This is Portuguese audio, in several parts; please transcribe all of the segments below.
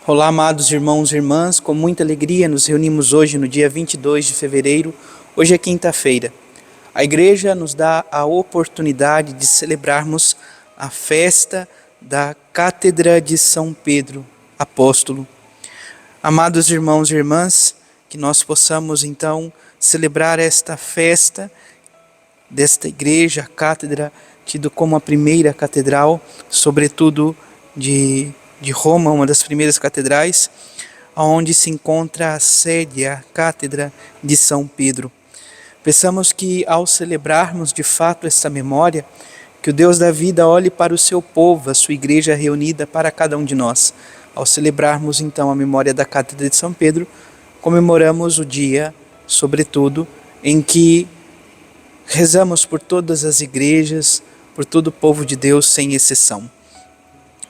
Olá, amados irmãos e irmãs, com muita alegria nos reunimos hoje no dia 22 de fevereiro, hoje é quinta-feira. A igreja nos dá a oportunidade de celebrarmos a festa da Cátedra de São Pedro, apóstolo. Amados irmãos e irmãs, que nós possamos então celebrar esta festa desta igreja, a cátedra, tido como a primeira catedral, sobretudo de Roma, uma das primeiras catedrais, onde se encontra a sede, a cátedra de São Pedro. Peçamos que ao celebrarmos de fato esta memória, que o Deus da vida olhe para o seu povo, a sua igreja reunida para cada um de nós. Ao celebrarmos então a memória da cátedra de São Pedro, comemoramos o dia, sobretudo, em que rezamos por todas as igrejas, por todo o povo de Deus, sem exceção.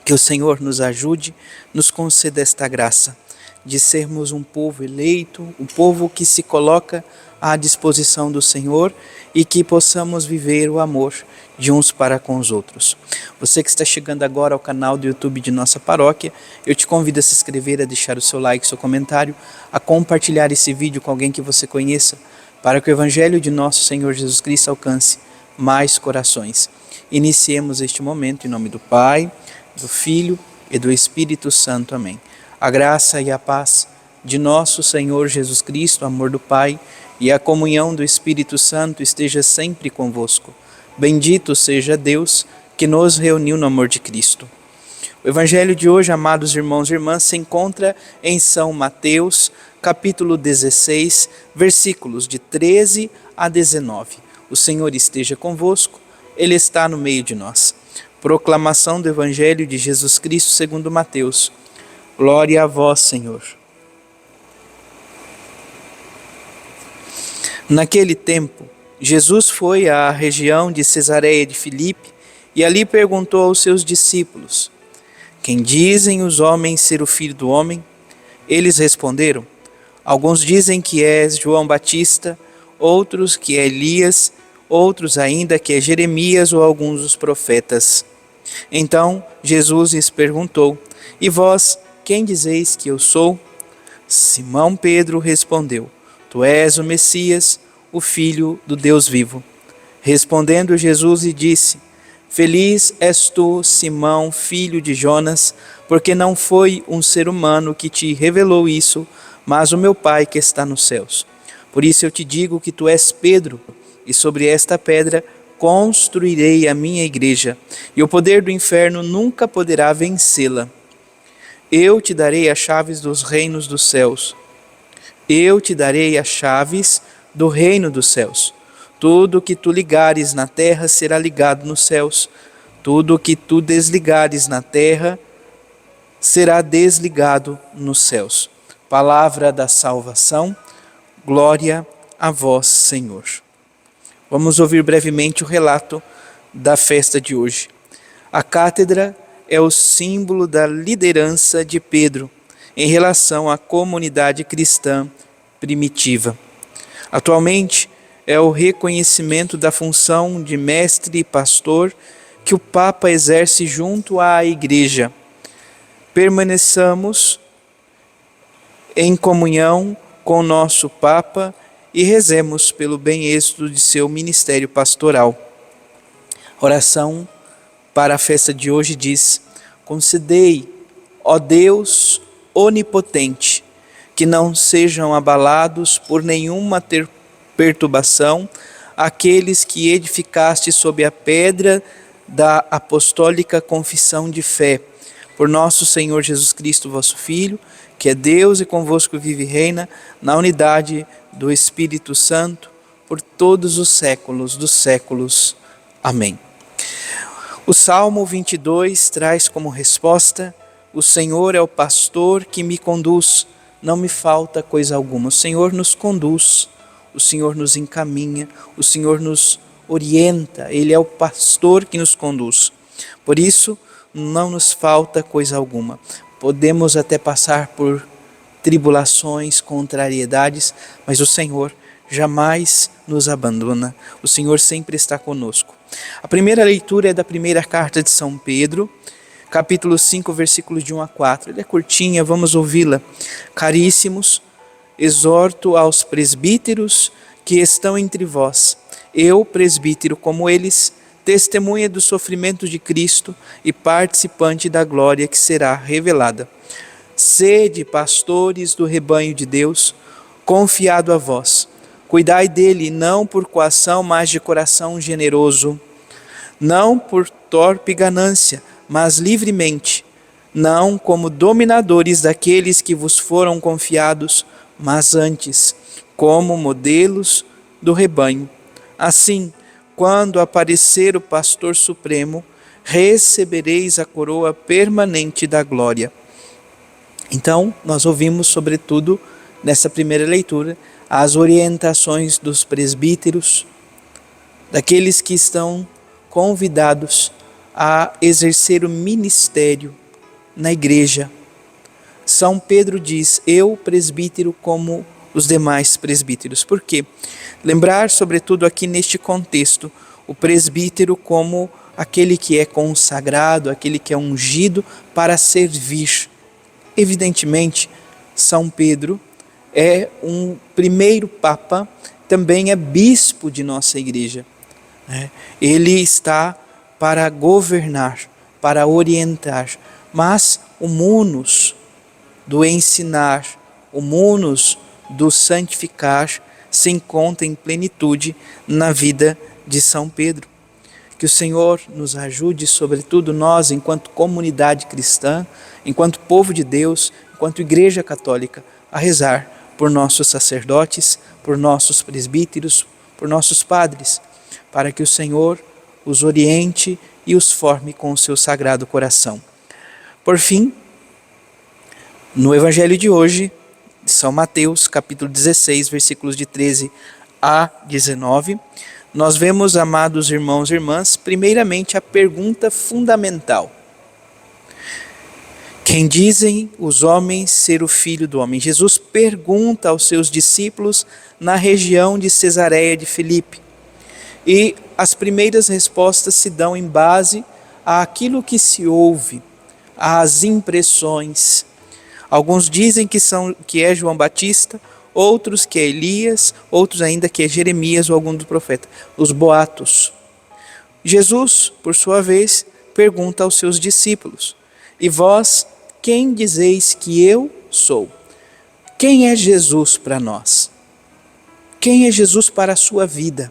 Que o Senhor nos ajude, nos conceda esta graça de sermos um povo eleito, um povo que se coloca à disposição do Senhor e que possamos viver o amor de uns para com os outros. Você que está chegando agora ao canal do YouTube de nossa paróquia, eu te convido a se inscrever, a deixar o seu like, seu comentário, a compartilhar esse vídeo com alguém que você conheça, para que o Evangelho de nosso Senhor Jesus Cristo alcance mais corações. Iniciemos este momento em nome do Pai, do Filho e do Espírito Santo. Amém. A graça e a paz de nosso Senhor Jesus Cristo, o amor do Pai e a comunhão do Espírito Santo esteja sempre convosco. Bendito seja Deus que nos reuniu no amor de Cristo. O Evangelho de hoje, amados irmãos e irmãs, se encontra em São Mateus, capítulo 16, versículos de 13 a 19. O Senhor esteja convosco, Ele está no meio de nós. Proclamação do Evangelho de Jesus Cristo segundo Mateus. Glória a vós, Senhor. Naquele tempo, Jesus foi à região de Cesareia de Filipe e ali perguntou aos seus discípulos: quem dizem os homens ser o Filho do Homem? Eles responderam: alguns dizem que é João Batista, outros que é Elias, outros ainda que é Jeremias ou alguns dos profetas. Então Jesus lhes perguntou: e vós, quem dizeis que eu sou? Simão Pedro respondeu: tu és o Messias, o Filho do Deus vivo. Respondendo Jesus lhe disse: feliz és tu, Simão, filho de Jonas, porque não foi um ser humano que te revelou isso, mas o meu Pai que está nos céus. Por isso eu te digo que tu és Pedro, e sobre esta pedra construirei a minha igreja, e o poder do inferno nunca poderá vencê-la. Eu te darei as chaves dos reinos dos céus. Eu te darei as chaves do reino dos céus. Tudo o que tu ligares na terra será ligado nos céus. Tudo o que tu desligares na terra será desligado nos céus. Palavra da salvação. Glória a vós, Senhor. Vamos ouvir brevemente o relato da festa de hoje. A cátedra é o símbolo da liderança de Pedro em relação à comunidade cristã primitiva. Atualmente, é o reconhecimento da função de mestre e pastor que o Papa exerce junto à Igreja. Permaneçamos em comunhão com o nosso Papa e rezemos pelo bem êxito de seu ministério pastoral. Oração para a festa de hoje diz: concedei, ó Deus onipotente, que não sejam abalados por nenhuma perturbação aqueles que edificaste sob a pedra da apostólica confissão de fé, por nosso Senhor Jesus Cristo, vosso Filho, que é Deus e convosco vive e reina, na unidade do Espírito Santo, por todos os séculos dos séculos. Amém. O Salmo 22 traz como resposta: o Senhor é o pastor que me conduz, não me falta coisa alguma. O Senhor nos conduz, o Senhor nos encaminha, o Senhor nos orienta, Ele é o pastor que nos conduz. Por isso, não nos falta coisa alguma. Podemos até passar por tribulações, contrariedades, mas o Senhor jamais nos abandona. O Senhor sempre está conosco. A primeira leitura é da primeira carta de São Pedro, capítulo 5, versículos de 1 a 4. Ele é curtinha, vamos ouvi-la. Caríssimos, exorto aos presbíteros que estão entre vós. Eu, presbítero como eles, testemunha dos sofrimentos de Cristo e participante da glória que será revelada. Sede pastores do rebanho de Deus, confiado a vós. Cuidai dele, não por coação, mas de coração generoso, não por torpe ganância, mas livremente, não como dominadores daqueles que vos foram confiados, mas antes, como modelos do rebanho. Assim, quando aparecer o pastor supremo, recebereis a coroa permanente da glória. Então, nós ouvimos, sobretudo, nessa primeira leitura, as orientações dos presbíteros, daqueles que estão convidados a exercer o ministério na igreja. São Pedro diz, eu, presbítero, como os demais presbíteros. Por quê? Lembrar, sobretudo aqui neste contexto, o presbítero como aquele que é consagrado, aquele que é ungido para servir. Evidentemente, São Pedro é um primeiro papa, também é bispo de nossa igreja. Ele está para governar, para orientar, mas o munus do ensinar, o munus do santificar se encontra em plenitude na vida de São Pedro. Que o Senhor nos ajude, sobretudo nós, enquanto comunidade cristã, enquanto povo de Deus, enquanto Igreja Católica, a rezar por nossos sacerdotes, por nossos presbíteros, por nossos padres, para que o Senhor os oriente e os forme com o seu sagrado coração. Por fim, no Evangelho de hoje, de São Mateus, capítulo 16, versículos de 13 a 19, nós vemos, amados irmãos e irmãs, primeiramente a pergunta fundamental. Quem dizem os homens ser o Filho do Homem? Jesus pergunta aos seus discípulos na região de Cesareia de Filipe. E as primeiras respostas se dão em base àquilo que se ouve, às impressões. Alguns dizem que é João Batista, outros que é Elias, outros ainda que é Jeremias ou algum dos profetas, os boatos. Jesus, por sua vez, pergunta aos seus discípulos, e vós, quem dizeis que eu sou? Quem é Jesus para nós? Quem é Jesus para a sua vida?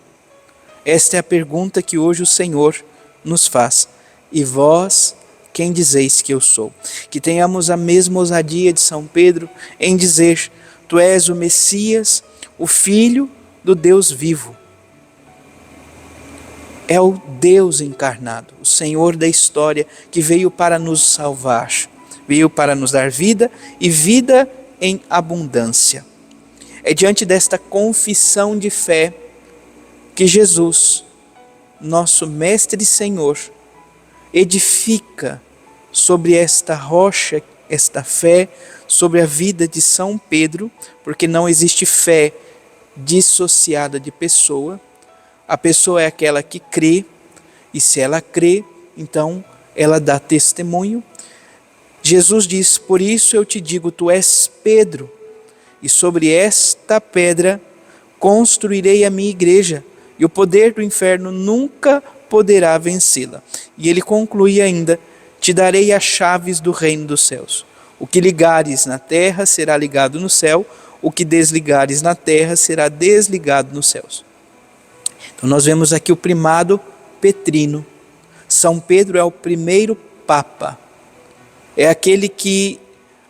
Esta é a pergunta que hoje o Senhor nos faz. E vós, quem dizeis que eu sou? Que tenhamos a mesma ousadia de São Pedro em dizer, tu és o Messias, o Filho do Deus vivo. É o Deus encarnado, o Senhor da história que veio para nos salvar, veio para nos dar vida e vida em abundância. É diante desta confissão de fé que Jesus, nosso Mestre e Senhor, edifica sobre esta rocha, esta fé, sobre a vida de São Pedro, porque não existe fé dissociada de pessoa. A pessoa é aquela que crê, e se ela crê, então ela dá testemunho. Jesus diz, por isso eu te digo, tu és Pedro, e sobre esta pedra construirei a minha igreja, e o poder do inferno nunca poderá vencê-la. E ele conclui ainda, te darei as chaves do reino dos céus. O que ligares na terra será ligado no céu, o que desligares na terra será desligado nos céus. Então nós vemos aqui o primado petrino. São Pedro é o primeiro papa. É aquele que,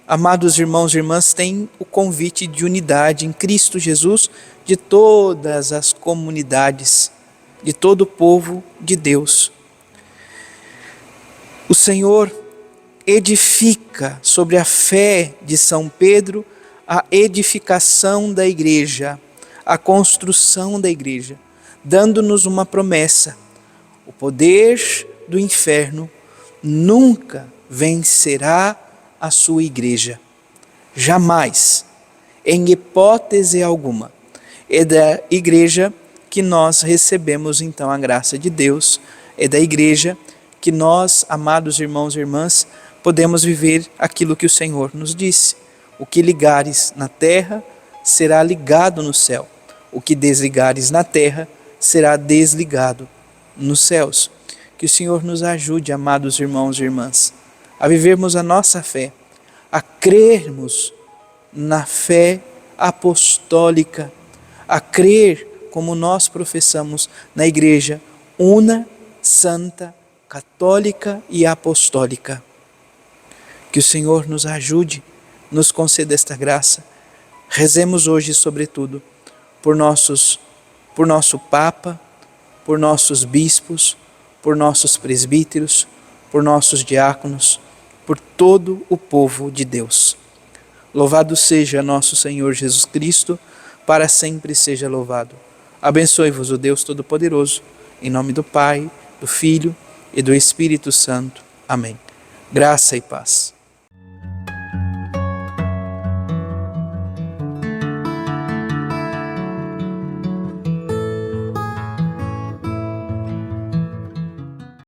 amados irmãos e irmãs, tem o convite de unidade em Cristo Jesus de todas as comunidades, de todo o povo de Deus. O Senhor edifica sobre a fé de São Pedro a edificação da igreja, a construção da igreja, dando-nos uma promessa: o poder do inferno nunca vencerá a sua igreja, jamais, em hipótese alguma. É da igreja que nós recebemos então a graça de Deus, é da igreja que nós, amados irmãos e irmãs, podemos viver aquilo que o Senhor nos disse. O que ligares na terra será ligado no céu. O que desligares na terra será desligado nos céus. Que o Senhor nos ajude, amados irmãos e irmãs, a vivermos a nossa fé, a crermos na fé apostólica, a crer como nós professamos na Igreja una, santa, católica e apostólica. Que o Senhor nos ajude, nos conceda esta graça. Rezemos hoje, sobretudo, por nosso Papa, por nossos bispos, por nossos presbíteros, por nossos diáconos, por todo o povo de Deus. Louvado seja nosso Senhor Jesus Cristo, para sempre seja louvado. Abençoe-vos o Deus Todo-Poderoso, em nome do Pai, do Filho e do Espírito Santo. Amém. Graça e paz.